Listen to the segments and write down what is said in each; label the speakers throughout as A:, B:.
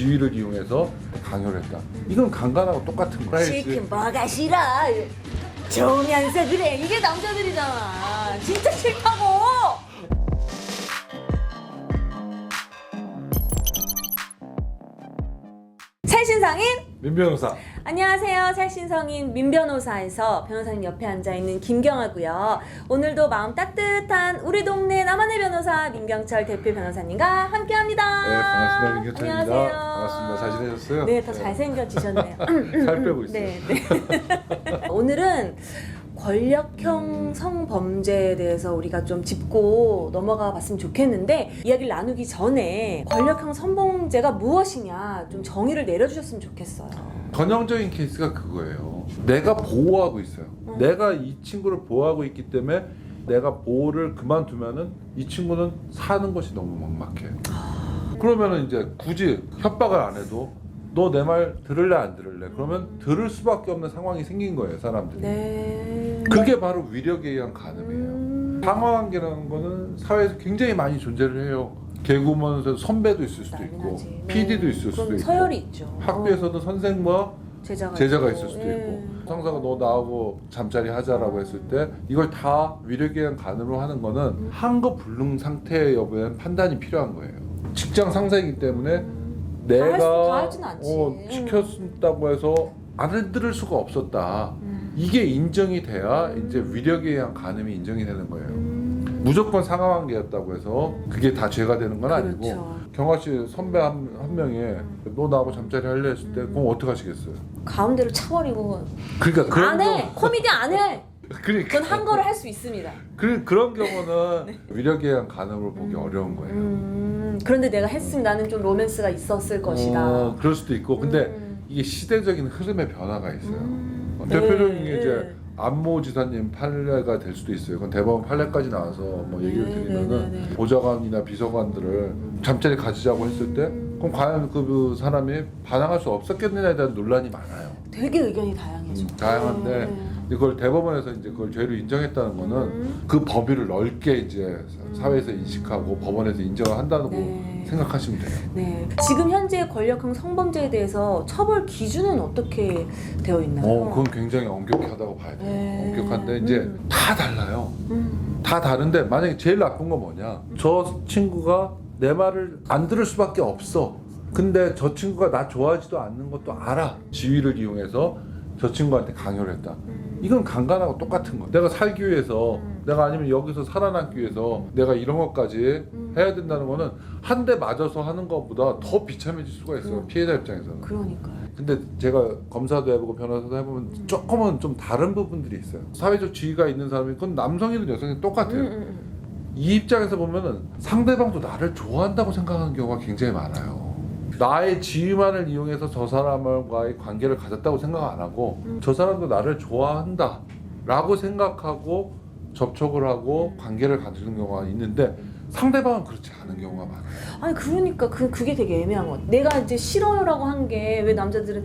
A: 지위를 이용해서 강요를 했다. 이건 강간하고 똑같은 거야.
B: 싫긴 뭐가 싫어. 좋으면서 그래. 이게 남자들이잖아. 진짜 싫다고. 살신성인
A: 민 변호사.
B: 안녕하세요. 살신성인 민 변호사에서 변호사님 옆에 앉아있는 김경아고요. 오늘도 마음 따뜻한 우리 동네 나만의 변호사 민경철 대표 변호사님과 함께합니다.
A: 네, 반갑습니다. 민경철입니다.
B: 안녕하세요.
A: 반갑습니다. 잘 지내셨어요?
B: 네, 더 잘생겨지셨네요.
A: 살 빼고 있어요.
B: 네, 네. 오늘은 권력형 성범죄에 대해서 우리가 좀 짚고 넘어가 봤으면 좋겠는데, 이야기를 나누기 전에 권력형 성범죄가 무엇이냐 좀 정의를 내려주셨으면 좋겠어요.
A: 전형적인 케이스가 그거예요. 내가 보호하고 있어요. 내가 이 친구를 보호하고 있기 때문에 내가 보호를 그만두면은 이 친구는 사는 것이 너무 막막해요. 그러면은 이제 굳이 협박을 안 해도 너 내 말 들을래 안 들을래? 그러면 들을 수밖에 없는 상황이 생긴 거예요, 사람들이.
B: 네.
A: 그게 바로 위력에 의한 간음이에요. 상하관계라는 거는 사회에서 굉장히 많이 존재를 해요. 개그우먼에서 선배도 있을 수도 있고,
B: 당연하지.
A: PD도 있을 수도
B: 그럼
A: 있고,
B: 서열이 있죠.
A: 학교에서도 선생과 제자가
B: 있고.
A: 있을 수도
B: 예.
A: 있고, 상사가 너 나하고 잠자리 하자라고 했을 때 이걸 다 위력에 의한 간음으로 하는 거는 한거 불능 상태 여부에 판단이 필요한 거예요. 직장 상사이기 때문에
B: 다
A: 내가
B: 하진 않지.
A: 시켰다고 해서 안 들을 수가 없었다. 이게 인정이 돼야 이제 위력에 의한 간음이 인정이 되는 거예요. 무조건 상하관계였다고 해서 그게 다 죄가 되는 건 아니고,
B: 그렇죠.
A: 경아 씨 선배 한 명이 너 나하고 잠자리 할래 했을 때 그럼 어떻게 하시겠어요?
B: 가운데로 차버리고
A: 그러니까 그런
B: 안 해! 코미디 안 해!
A: 그러니까
B: 그건 한 거를 할 수 있습니다.
A: 그런 경우는 위력에 의한 간음을 보기 어려운 거예요.
B: 그런데 내가 했으면 나는 좀 로맨스가 있었을 것이다.
A: 그럴 수도 있고, 근데 이게 시대적인 흐름의 변화가 있어요.
B: 네.
A: 대표적인 게 이제 안모 지사님 판례가 될 수도 있어요. 그건 대법원 판례까지 나와서 뭐 얘기를 드리면은 보좌관이나 비서관들을 잠자리 가지자고 했을 때 그럼 과연 그 사람이 반항할 수 없었겠느냐에 대한 논란이 많아요.
B: 되게 의견이 다양해져.
A: 다양한데 이걸 대법원에서 이제 그걸 죄로 인정했다는 거는 그 범위를 넓게 이제 사회에서 인식하고 법원에서 인정을 한다고
B: 네.
A: 생각하시면 돼요.
B: 네. 지금 현재 권력형 성범죄에 대해서 처벌 기준은 어떻게 되어 있나요?
A: 그건 굉장히 엄격하다고 봐야 돼요.
B: 네.
A: 엄격한데 이제 다 달라요. 다 다른데 만약에 제일 나쁜 건 뭐냐? 저 친구가 내 말을 안 들을 수밖에 없어. 근데 저 친구가 나 좋아하지도 않는 것도 알아. 지위를 이용해서 저 친구한테 강요를 했다. 이건 강간하고 똑같은 거야. 내가 살기 위해서, 내가 아니면 여기서 살아남기 위해서 내가 이런 것까지 해야 된다는 거는 한 대 맞아서 하는 것보다 더 비참해질 수가 있어요. 피해자 입장에서는.
B: 그러니까요.
A: 근데 제가 검사도 해보고 변호사도 해보면 조금은 좀 다른 부분들이 있어요. 사회적 지위가 있는 사람이, 그건 남성이든 여성이든 똑같아요. 이 입장에서 보면은 상대방도 나를 좋아한다고 생각하는 경우가 굉장히 많아요. 나의 지위만을 이용해서 저 사람과의 관계를 가졌다고 생각 안 하고 저 사람도 나를 좋아한다 라고 생각하고 접촉을 하고 관계를 가지는 경우가 있는데, 상대방은 그렇지 않은 경우가 많아요.
B: 아니 그러니까 그게 되게 애매한 것 같아. 내가 이제 싫어요라고 한 게 왜 남자들은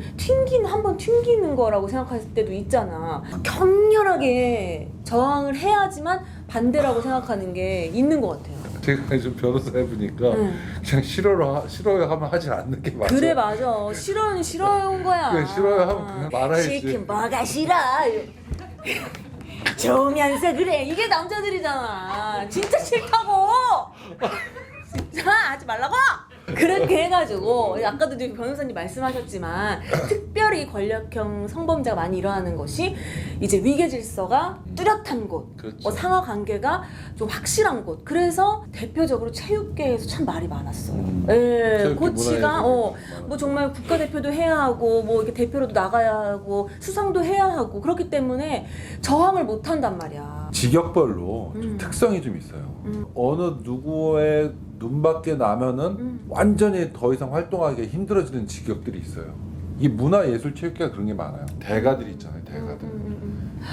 B: 한번 튕기는 거라고 생각할 때도 있잖아. 격렬하게 저항을 해야지만 반대라고 생각하는 게 있는 것 같아요.
A: 제가 좀 변호사 해보니까 그냥 싫어요 하면 하지 않는 게 맞아요.
B: 그래 맞아. 싫어요는 싫어요인 거야.
A: 그래, 싫어요 하면 그냥 말아야지.
B: 싫긴 뭐가 싫어. 좋으면서 그래. 이게 남자들이잖아. 진짜 싫다고. 진짜 하지 말라고. 그렇게 해가지고 아까도 이제 변호사님 말씀하셨지만 특별히 권력형 성범죄가 많이 일어나는 것이 이제 위계 질서가 뚜렷한 곳,
A: 그렇죠.
B: 상하 관계가 좀 확실한 곳. 그래서 대표적으로 체육계에서 참 말이 많았어요. 예,
A: 체육계
B: 코치가
A: 문화에서
B: 뭐 정말 국가대표도 해야 하고 뭐 이렇게 대표로도 나가야 하고 수상도 해야 하고 그렇기 때문에 저항을 못 한단 말이야.
A: 직역별로 좀 특성이 좀 있어요. 어느 누구의 눈밖에 나면은 완전히 더 이상 활동하기 힘들어지는 직역들이 있어요. 이 문화예술체육회가 그런 게 많아요. 대가들이 있잖아요. 대가들.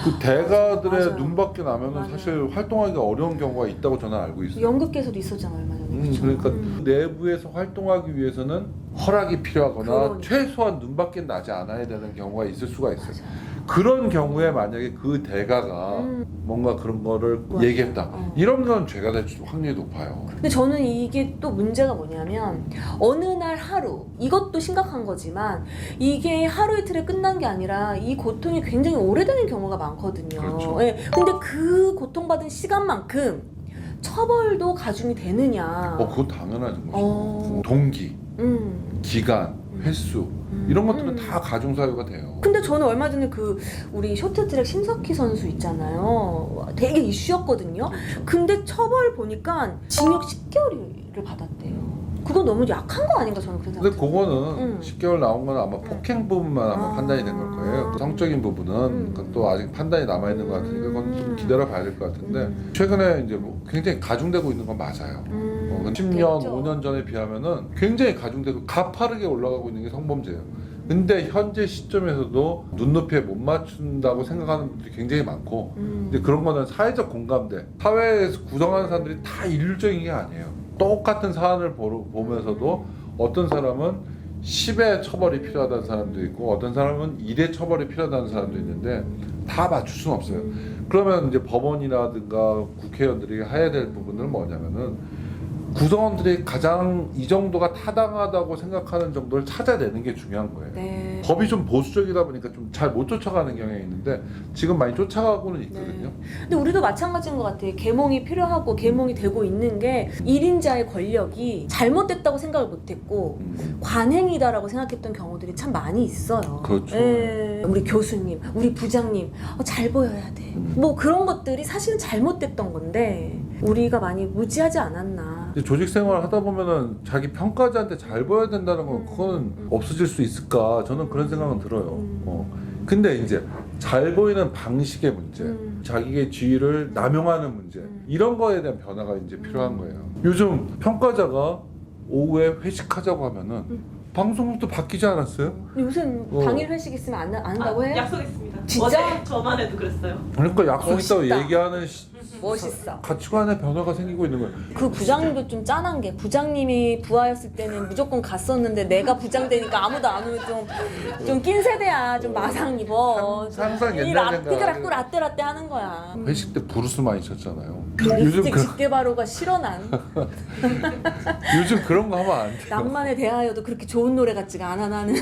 A: 그 대가들의
B: 맞아요.
A: 눈밖에 나면은
B: 맞아요.
A: 사실 활동하기 어려운 경우가 있다고 저는 알고 있어요.
B: 연극계에서도 있었잖아요, 얼마 전에. 그쵸?
A: 그러니까 내부에서 활동하기 위해서는 허락이 필요하거나
B: 그러니까.
A: 최소한 눈밖에 나지 않아야 되는 경우가 있을 수가 있어요.
B: 맞아요.
A: 그런 경우에 만약에 그 대가가 뭔가 그런 거를
B: 맞아.
A: 얘기했다. 이런 건 죄가 될 확률이 높아요.
B: 근데 저는 이게 또 문제가 뭐냐면 어느 날 하루, 이것도 심각한 거지만 이게 하루 이틀에 끝난 게 아니라 이 고통이 굉장히 오래되는 경우가 많거든요.
A: 그렇죠.
B: 예. 근데 그 고통받은 시간만큼 처벌도 가중이 되느냐.
A: 그건 당연한 거죠.
B: 어.
A: 동기,
B: 음.
A: 기간, 횟수 이런 것들은 다 가중 사유가 돼요.
B: 근데 저는 얼마 전에 그 우리 쇼트트랙 심석희 선수 있잖아요. 되게 이슈였거든요.
A: 그렇죠.
B: 근데 처벌 보니까 징역 10개월을 받았대요. 그거 너무 약한 거 아닌가 저는 그런
A: 근데
B: 생각.
A: 그거는 10개월 나온 건 아마 폭행 부분만 아마 판단이 된 걸 거예요. 그 성적인 부분은 그건 또 아직 판단이 남아 있는 것 같으니까 그건 좀 기다려 봐야 될 것 같은데 최근에 이제 뭐 굉장히 가중되고 있는 건 맞아요. 10년,
B: 그렇죠.
A: 5년 전에 비하면은 굉장히 가중되고 가파르게 올라가고 있는 게 성범죄예요. 근데 현재 시점에서도 눈높이에 못 맞춘다고 생각하는 분들이 굉장히 많고 근데 그런 거는 사회적 공감대, 사회에서 구성하는 사람들이 다 일률적인 게 아니에요. 똑같은 사안을 보면서도 어떤 사람은 10의 처벌이 필요하다는 사람도 있고 어떤 사람은 1의 처벌이 필요하다는 사람도 있는데 다 맞출 수는 없어요. 그러면 이제 법원이라든가 국회의원들이 해야 될 부분은 뭐냐면은 구성원들이 가장 이 정도가 타당하다고 생각하는 정도를 찾아내는 게 중요한 거예요.
B: 네.
A: 법이 좀 보수적이다 보니까 좀 잘 못 쫓아가는 경향이 있는데 지금 많이 쫓아가고는 있거든요.
B: 근데 우리도 마찬가지인 것 같아요. 계몽이 필요하고 계몽이 되고 있는 게 1인자의 권력이 잘못됐다고 생각을 못했고 관행이다라고 생각했던 경우들이 참 많이 있어요.
A: 그렇죠.
B: 예. 우리 교수님, 우리 부장님 잘 보여야 돼. 뭐 그런 것들이 사실은 잘못됐던 건데 우리가 많이 무지하지 않았나.
A: 이제 조직 생활을 하다 보면은 자기 평가자한테 잘 보여야 된다는 건 그건 없어질 수 있을까? 저는 그런 생각은 들어요. 근데 이제 잘 보이는 방식의 문제, 자기의 지위를 남용하는 문제 이런 거에 대한 변화가 이제 필요한 거예요. 요즘 평가자가 오후에 회식하자고 하면은 방송국도 바뀌지 않았어요?
B: 요새는 당일 회식 있으면 안 한다고 해요?
C: 약속 있습니다.
B: 진짜?
C: 어제 저만 해도 그랬어요.
A: 그러니까 약속 있다고
B: 멋있다.
A: 얘기하는
B: 멋있어.
A: 가치관의 변화가 생기고 있는 거예요.
B: 그 부장님도 좀 짠한 게 부장님이 부하였을 때는 무조건 갔었는데 내가 부장 되니까 아무도 안 오면 좀 낀 세대야. 좀 마상 입어.
A: 항상
B: 이
A: 옛날
B: 라떼
A: 생각.
B: 라떼 하는 거야.
A: 회식 때 브루스 많이 쳤잖아요.
B: 립스틱 집게바로가 싫어 난.
A: 요즘 그런 거 하면 안 돼요.
B: 낭만에 대하여도 그렇게 좋은 노래 같지가 않아 나는.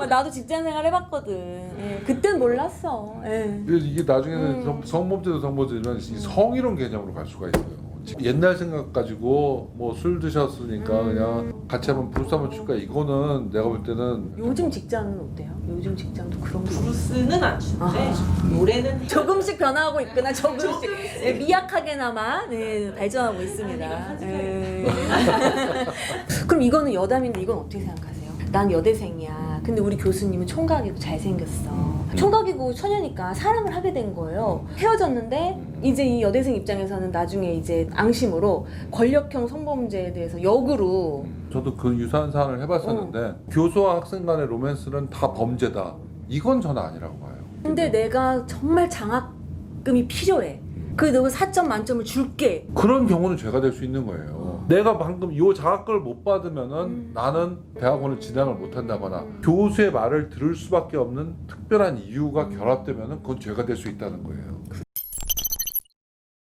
B: 나도 직장생활 해봤거든. 예, 그땐 몰랐어. 예.
A: 이게 나중에는 성범죄도 성범죄지만 이 성희롱 개념으로 갈 수가 있어요. 옛날 생각 가지고 뭐 술 드셨으니까 그냥 같이 한번 브루스 한번 칠까 이거는 내가 볼 때는
B: 요즘 직장은 어때요? 요즘 직장도 그런 거.
C: 브루스는 안 추는데 노래는 해요.
B: 조금씩 변화하고 있구나. 조금씩.
C: 조금씩.
B: 네, 미약하게나마 발전하고 있습니다. 네. 그럼 이거는 여담인데 이건 어떻게 생각하세요? 난 여대생이야. 근데 우리 교수님은 총각이고 잘생겼어. 총각이고 처녀니까 사랑을 하게 된 거예요. 헤어졌는데 이제 이 여대생 입장에서는 나중에 이제 앙심으로 권력형 성범죄에 대해서 역으로
A: 저도 그 유사한 사안을 해봤었는데 교수와 학생 간의 로맨스는 다 범죄다. 이건 저는 아니라고 봐요.
B: 근데 내가 정말 장학금이 필요해. 그 너가 4점 만점을 줄게.
A: 그런 경우는 죄가 될 수 있는 거예요. 내가 방금 이 자격을 못 받으면은 나는 대학원을 진학을 못 한다거나 교수의 말을 들을 수밖에 없는 특별한 이유가 결합되면은 그건 죄가 될 수 있다는 거예요.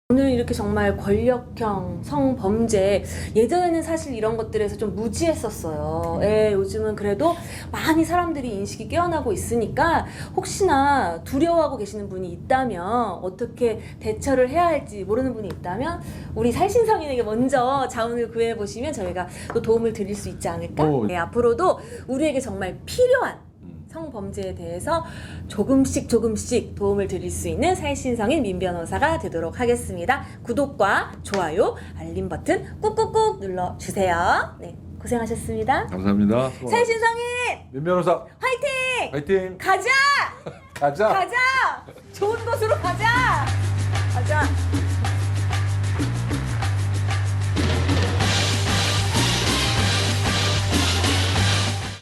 B: 오늘 이렇게 정말 권력형 성범죄 예전에는 사실 이런 것들에서 좀 무지했었어요. 예, 요즘은 그래도 많이 사람들이 인식이 깨어나고 있으니까 혹시나 두려워하고 계시는 분이 있다면 어떻게 대처를 해야 할지 모르는 분이 있다면 우리 살신성인에게 먼저 자문을 구해보시면 저희가 또 도움을 드릴 수 있지 않을까? 네, 앞으로도 우리에게 정말 필요한 성범죄에 대해서 조금씩 도움을 드릴 수 있는 살신성인 민 변호사가 되도록 하겠습니다. 구독과 좋아요, 알림 버튼 꾹꾹꾹 눌러주세요. 네, 고생하셨습니다.
A: 감사합니다.
B: 살신성인
A: 민 변호사
B: 화이팅!
A: 화이팅!
B: 가자!
A: 가자!
B: 가자! 좋은 곳으로 가자!